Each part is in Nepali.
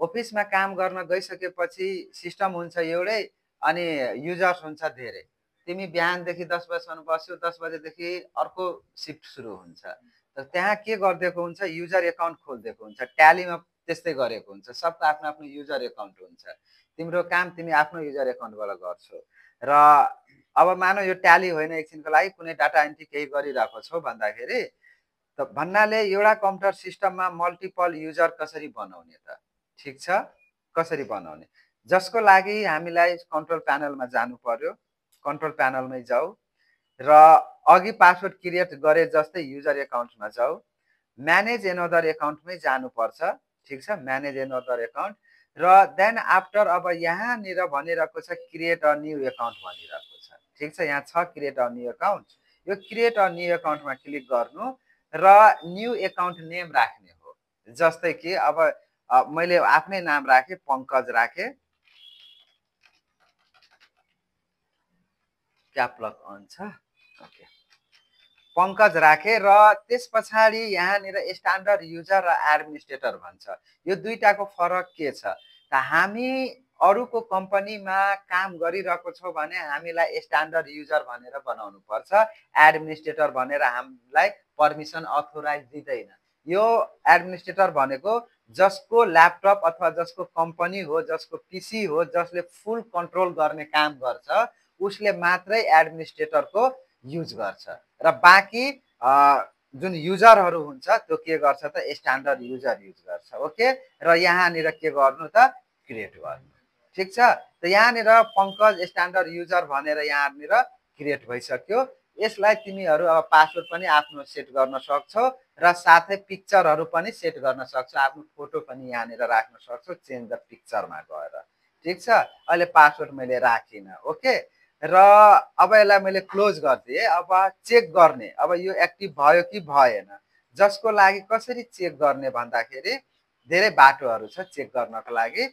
अफिसमा काम गर्न गइसकेपछि सिस्टम हुन्छ एउटै अनि युजर्स हुन्छ धेरै। तिमी बिहानदेखि 10 बजेसम्म बस्यौ, 10 बजेदेखि अर्को सिफ्ट सुरु हुन्छ। त त्यहाँ के गरिदिएको हुन्छ, युजर एकाउन्ट खोलिदिएको हुन्छ। ट्यालीमा त्यस्तै गरेको हुन्छ, सबको आफ्नो आफ्नो युजर एकाउन्ट हुन्छ। तिम्रो काम तिमी आफ्नो युजर एकाउन्टबाट गर्छौ। र अब मानौ यो ट्याली होइन, एकछिनको लागि कुनै डाटा एन्ट्री केही गरिरहेको छौ भन्दाखेरि त भन्नाले एउटा कम्प्युटर सिस्टममा मल्टिपल युजर कसरी बनाउने त, ठिक छ, कसरी बनाउने, जसको लागि हामीलाई कन्ट्रोल प्यानलमा जानु पर्यो। कन्ट्रोल प्यानलमै जाऊ र अघि पासवर्ड क्रिएट गरे जस्तै युजर एकाउन्टमा जाऊ। म्यानेज एनदर एकाउन्टमै जानुपर्छ, ठिक छ, म्यानेज एनदर एकाउन्ट। र देन आफ्टर अब यहाँनिर भनिरहेको छ क्रिएट अ न्यू एकाउन्ट भनिरहेको छ, ठिक छ, यहाँ छ क्रिएट अ न्यू एकाउन्ट। यो क्रिएट अ न्यू एकाउन्टमा क्लिक गर्नु र न्यू एकाउन्ट नेम राख्ने हो। जस्तै कि अब मैले आफ्नै नाम राखेँ, पङ्कज राखेँ, क्यापलक अन छ, ओके, पङ्कज राखेँ। र त्यस पछाडि यहाँनिर स्ट्यान्डर्ड युजर र एडमिनिस्ट्रेटर भन्छ। यो दुईटाको फरक के छ त, हामी अरूको कम्पनीमा काम गरिरहेको छौँ भने हामीलाई स्ट्यान्डर्ड युजर भनेर बनाउनु पर्छ, एडमिनिस्ट्रेटर भनेर हामीलाई पर्मिसन अथोराइज दिँदैन। यो एडमिनिस्ट्रेटर भनेको जसको ल्यापटप अथवा जसको कम्पनी हो, जसको पिसी हो, जसले फुल कन्ट्रोल गर्ने काम गर्छ, उसले मात्रै एडमिनिस्ट्रेटरको युज गर्छ। र बाँकी जुन युजरहरू हुन्छ त्यो के गर्छ त, स्ट्यान्डर्ड युजर युज गर्छ। ओके, र यहाँनिर के गर्नु त, क्रिएट गर्नु, ठिक छ। त यहाँनिर पङ्कज स्ट्यान्डर्ड युजर भनेर यहाँनिर क्रिएट भइसक्यो। यसलाई तिमीहरू अब पासवर्ड पनि आफ्नो सेट गर्न सक्छौ र साथै पिक्चरहरू पनि सेट गर्न सक्छौ, आफ्नो फोटो पनि यहाँनिर राख्न सक्छौ चेन्ज द पिक्चरमा गएर, ठिक छ। अहिले पासवर्ड मैले राखिनँ, ओके। र अब यसलाई मैले क्लोज गरिदिएँ। अब चेक गर्ने, अब यो एक्टिभ भयो कि भएन, जसको लागि कसरी चेक गर्ने भन्दाखेरि धेरै बाटोहरू छ चेक गर्नको लागि।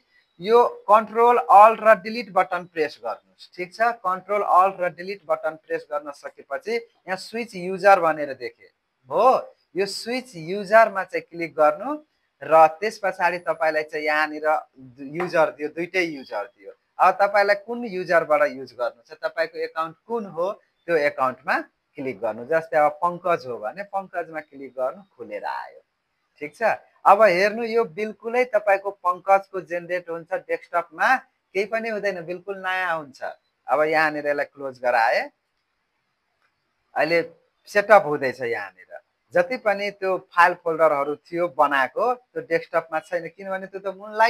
यो कन्ट्रोल अल्ट र डिलिट बटन प्रेस गर्नुहोस्, ठिक छ। कन्ट्रोल अल्ट र डिलिट बटन प्रेस गर्न सकेपछि यहाँ स्विच युजर भनेर देखेँ हो, यो स्विच युजरमा चाहिँ क्लिक गर्नु र त्यस पछाडि तपाईँलाई चाहिँ यहाँनिर युजर दियो, दुईटै युजर दियो। अब तपाईँलाई कुन युजरबाट युज गर्नु छ, तपाईँको एकाउन्ट कुन हो त्यो एकाउन्टमा क्लिक गर्नु। जस्तै अब पङ्कज हो भने पङ्कजमा क्लिक गर्नु, खुलेर आयो, ठिक छ। अब हेर्नु, यो बिल्कुलै तपाईँको पङ्कजको जेनेरेट हुन्छ डेस्कटपमा, केही पनि हुँदैन, बिल्कुल नयाँ हुन्छ। अब यहाँनिर यसलाई क्लोज गराए, अहिले सेटअप हुँदैछ। यहाँनिर जति पनि त्यो फाइल फोल्डरहरू थियो बनाएको त्यो डेस्कटपमा छैन, किनभने त्यो त मुनलाइट